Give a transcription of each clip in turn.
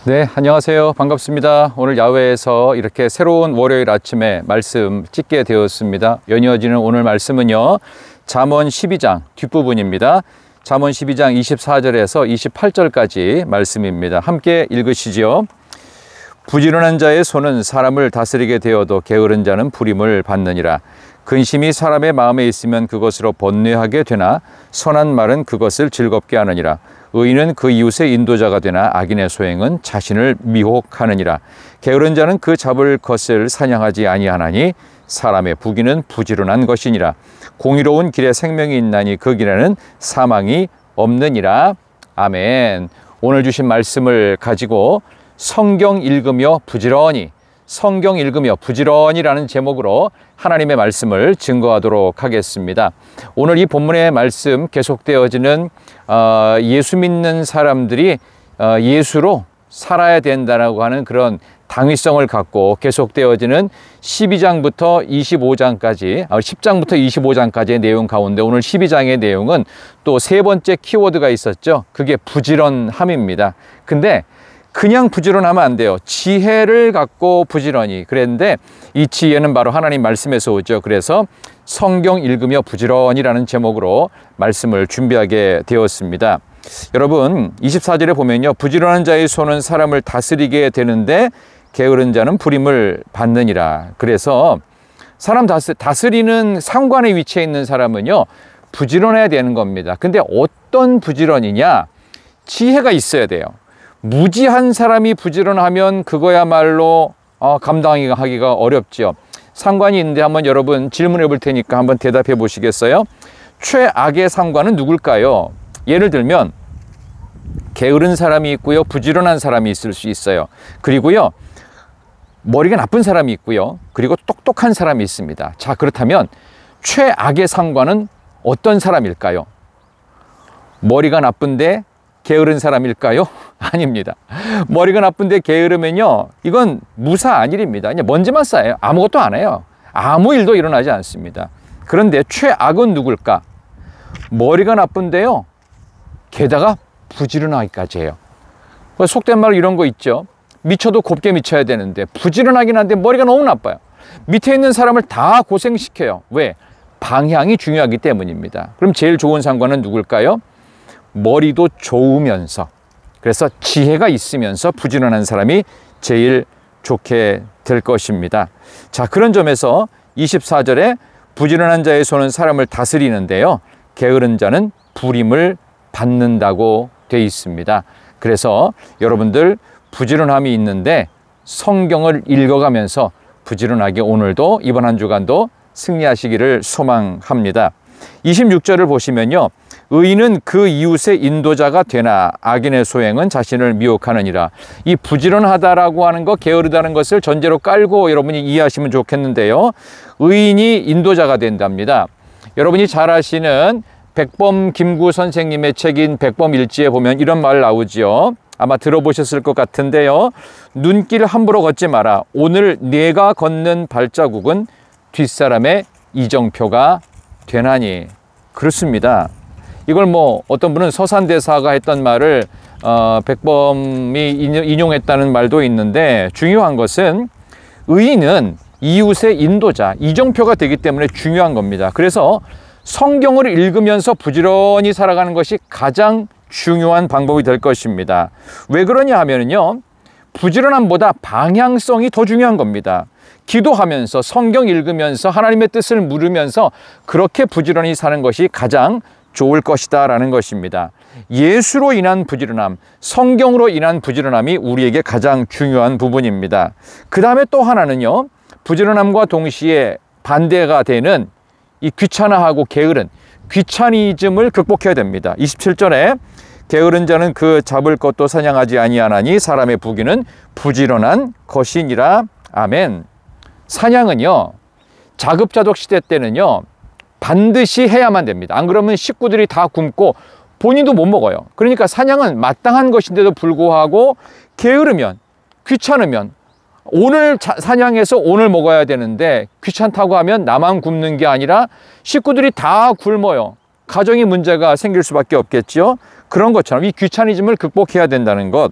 네, 안녕하세요. 반갑습니다. 오늘 야외에서 이렇게 새로운 월요일 아침에 말씀 찍게 되었습니다. 연이어지는 오늘 말씀은요, 잠언 12장 뒷부분입니다. 잠언 12장 24절에서 28절까지 말씀입니다. 함께 읽으시지요. 부지런한 자의 손은 사람을 다스리게 되어도 게으른 자는 부림을 받느니라. 근심이 사람의 마음에 있으면 그것으로 번뇌하게 되나 선한 말은 그것을 즐겁게 하느니라. 의인은 그 이웃의 인도자가 되나 악인의 소행은 자신을 미혹하느니라. 게으른 자는 그 잡을 것을 사냥하지 아니하나니 사람의 부귀는 부지런한 것이니라. 공의로운 길에 생명이 있나니 그 길에는 사망이 없느니라. 아멘. 오늘 주신 말씀을 가지고 성경 읽으며 부지런히라는 제목으로 하나님의 말씀을 증거하도록 하겠습니다. 오늘 이 본문의 말씀 계속되어지는 예수 믿는 사람들이 예수로 살아야 된다라고 하는 그런 당위성을 갖고 계속되어지는 12장부터 25장까지 10장부터 25장까지의 내용 가운데 오늘 12장의 내용은 또 세 번째 키워드가 있었죠. 그게 부지런함입니다. 근데 그냥 부지런하면 안 돼요. 지혜를 갖고 부지런히. 그랬는데 이 지혜는 바로 하나님 말씀에서 오죠. 그래서 성경 읽으며 부지런히라는 제목으로 말씀을 준비하게 되었습니다. 여러분 24절에 보면요, 부지런한 자의 손은 사람을 다스리게 되는데 게으른 자는 부림을 받느니라. 그래서 사람 다스리는 상관의 위치에 있는 사람은요, 부지런해야 되는 겁니다. 근데 어떤 부지런이냐? 지혜가 있어야 돼요. 무지한 사람이 부지런하면 그거야말로 감당하기가 어렵죠. 상관이 있는데 한번 여러분 질문해 볼 테니까 한번 대답해 보시겠어요? 최악의 상관은 누굴까요? 예를 들면 게으른 사람이 있고요, 부지런한 사람이 있을 수 있어요. 그리고요, 머리가 나쁜 사람이 있고요, 그리고 똑똑한 사람이 있습니다. 자, 그렇다면 최악의 상관은 어떤 사람일까요? 머리가 나쁜데 게으른 사람일까요? 아닙니다. 머리가 나쁜데 게으르면요, 이건 무사한 일입니다. 그냥 먼지만 쌓여요. 아무것도 안 해요. 아무 일도 일어나지 않습니다. 그런데 최악은 누굴까? 머리가 나쁜데요, 게다가 부지런하기까지 해요. 속된 말로 이런 거 있죠. 미쳐도 곱게 미쳐야 되는데 부지런하긴 한데 머리가 너무 나빠요. 밑에 있는 사람을 다 고생시켜요. 왜? 방향이 중요하기 때문입니다. 그럼 제일 좋은 상관은 누굴까요? 머리도 좋으면서, 그래서 지혜가 있으면서 부지런한 사람이 제일 좋게 될 것입니다. 자, 그런 점에서 24절에 부지런한 자의 손은 사람을 다스리는데요, 게으른 자는 부림을 받는다고 되어 있습니다. 그래서 여러분들 부지런함이 있는데 성경을 읽어가면서 부지런하게 오늘도 이번 한 주간도 승리하시기를 소망합니다. 26절을 보시면요, 의인은 그 이웃의 인도자가 되나 악인의 소행은 자신을 미혹하느니라. 이 부지런하다라고 하는 거, 게으르다는 것을 전제로 깔고 여러분이 이해하시면 좋겠는데요, 의인이 인도자가 된답니다. 여러분이 잘 아시는 백범 김구 선생님의 책인 백범일지에 보면 이런 말 나오지요. 아마 들어보셨을 것 같은데요, 눈길 함부로 걷지 마라. 오늘 내가 걷는 발자국은 뒷사람의 이정표가 되나니. 그렇습니다. 이걸 어떤 분은 서산대사가 했던 말을 백범이 인용했다는 말도 있는데, 중요한 것은 의인은 이웃의 인도자, 이정표가 되기 때문에 중요한 겁니다. 그래서 성경을 읽으면서 부지런히 살아가는 것이 가장 중요한 방법이 될 것입니다. 왜 그러냐 하면요, 부지런함보다 방향성이 더 중요한 겁니다. 기도하면서 성경 읽으면서 하나님의 뜻을 물으면서 그렇게 부지런히 사는 것이 가장 좋을 것이다 라는 것입니다. 예수로 인한 부지런함, 성경으로 인한 부지런함이 우리에게 가장 중요한 부분입니다. 그 다음에 또 하나는요, 부지런함과 동시에 반대가 되는 이 귀찮아하고 게으른 귀차니즘을 극복해야 됩니다. 27절에 게으른 자는 그 잡을 것도 사냥하지 아니하나니 사람의 부귀는 부지런한 것이니라. 아멘. 사냥은요, 자급자족 시대 때는요, 반드시 해야만 됩니다. 안 그러면 식구들이 다 굶고 본인도 못 먹어요. 그러니까 사냥은 마땅한 것인데도 불구하고 게으르면, 귀찮으면 오늘 사냥해서 오늘 먹어야 되는데 귀찮다고 하면 나만 굶는 게 아니라 식구들이 다 굶어요. 가정이 문제가 생길 수밖에 없겠죠. 그런 것처럼 이 귀차니즘을 극복해야 된다는 것.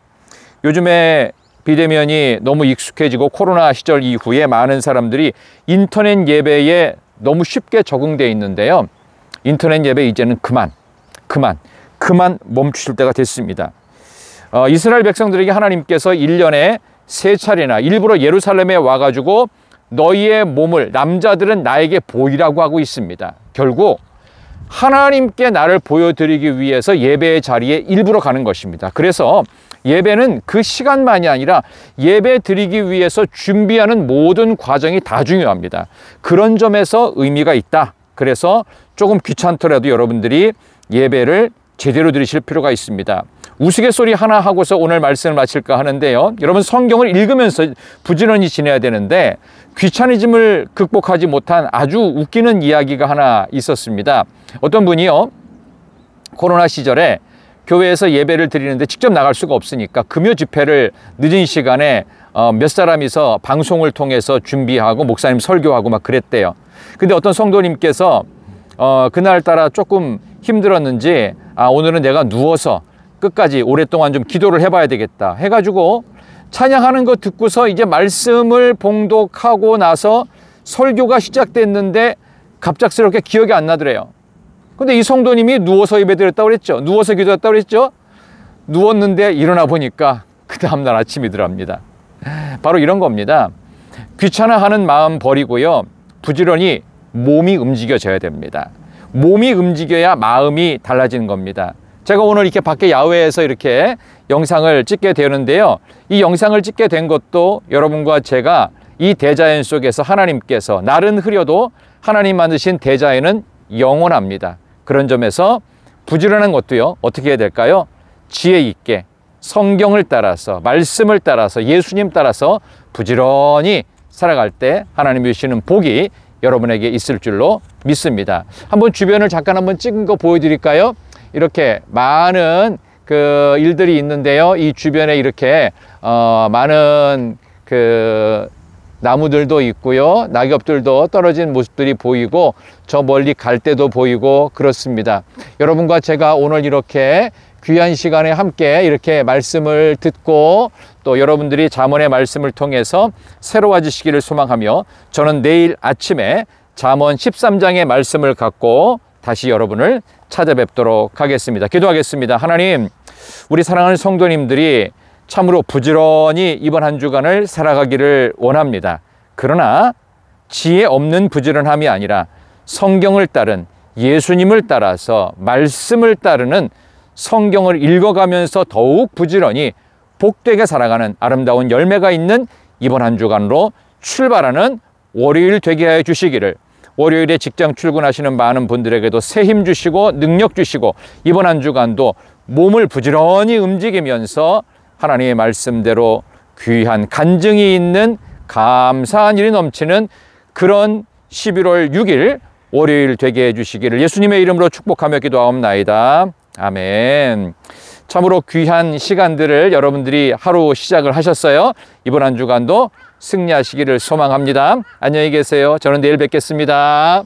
요즘에 비대면이 너무 익숙해지고 코로나 시절 이후에 많은 사람들이 인터넷 예배에 너무 쉽게 적응되어 있는데요. 인터넷 예배 이제는 그만 멈추실 때가 됐습니다. 이스라엘 백성들에게 하나님께서 1년에 3차례나 일부러 예루살렘에 와가지고 너희의 몸을 남자들은 나에게 보이라고 하고 있습니다. 결국 하나님께 나를 보여드리기 위해서 예배의 자리에 일부러 가는 것입니다. 그래서 예배는 그 시간만이 아니라 예배 드리기 위해서 준비하는 모든 과정이 다 중요합니다. 그런 점에서 의미가 있다. 그래서 조금 귀찮더라도 여러분들이 예배를 제대로 드리실 필요가 있습니다. 우스갯소리 하나 하고서 오늘 말씀을 마칠까 하는데요. 여러분, 성경을 읽으면서 부지런히 지내야 되는데 귀차니즘을 극복하지 못한 아주 웃기는 이야기가 하나 있었습니다. 어떤 분이요, 코로나 시절에 교회에서 예배를 드리는데 직접 나갈 수가 없으니까 금요 집회를 늦은 시간에 몇 사람이서 방송을 통해서 준비하고 목사님 설교하고 막 그랬대요. 근데 어떤 성도님께서 그날따라 조금 힘들었는지 오늘은 내가 누워서 끝까지 오랫동안 좀 기도를 해봐야 되겠다 해가지고 찬양하는 거 듣고서 이제 말씀을 봉독하고 나서 설교가 시작됐는데 갑작스럽게 기억이 안 나더래요. 근데 이 성도님이 누워서 예배드렸다고 그랬죠. 누워서 기도했다고 그랬죠. 누웠는데 일어나 보니까 그 다음날 아침이더랍니다. 바로 이런 겁니다. 귀찮아하는 마음 버리고요, 부지런히 몸이 움직여져야 됩니다. 몸이 움직여야 마음이 달라지는 겁니다. 제가 오늘 이렇게 밖에 야외에서 이렇게 영상을 찍게 되는데요. 이 영상을 찍게 된 것도 여러분과 제가 이 대자연 속에서 하나님께서 날은 흐려도 하나님 만드신 대자연은 영원합니다. 그런 점에서 부지런한 것도요, 어떻게 해야 될까요? 지혜 있게 성경을 따라서, 말씀을 따라서, 예수님 따라서 부지런히 살아갈 때 하나님이 주시는 복이 여러분에게 있을 줄로 믿습니다. 한번 주변을 잠깐 한번 찍은 거 보여드릴까요? 이렇게 많은 그 일들이 있는데요. 이 주변에 이렇게 많은 그 나무들도 있고요, 낙엽들도 떨어진 모습들이 보이고 저 멀리 갈대도 보이고 그렇습니다. 여러분과 제가 오늘 이렇게 귀한 시간에 함께 이렇게 말씀을 듣고 또 여러분들이 잠언의 말씀을 통해서 새로워지시기를 소망하며 저는 내일 아침에 잠언 13장의 말씀을 갖고 다시 여러분을 찾아뵙도록 하겠습니다. 기도하겠습니다. 하나님, 우리 사랑하는 성도님들이 참으로 부지런히 이번 한 주간을 살아가기를 원합니다. 그러나 지혜 없는 부지런함이 아니라 성경을 따른, 예수님을 따라서 말씀을 따르는, 성경을 읽어가면서 더욱 부지런히 복되게 살아가는 아름다운 열매가 있는 이번 한 주간으로 출발하는 월요일 되게 하여 주시기를, 월요일에 직장 출근하시는 많은 분들에게도 새 힘 주시고 능력 주시고 이번 한 주간도 몸을 부지런히 움직이면서 하나님의 말씀대로 귀한 간증이 있는 감사한 일이 넘치는 그런 11월 6일 월요일 되게 해주시기를 예수님의 이름으로 축복하며 기도하옵나이다. 아멘. 참으로 귀한 시간들을 여러분들이 하루 시작을 하셨어요. 이번 한 주간도 승리하시기를 소망합니다. 안녕히 계세요. 저는 내일 뵙겠습니다.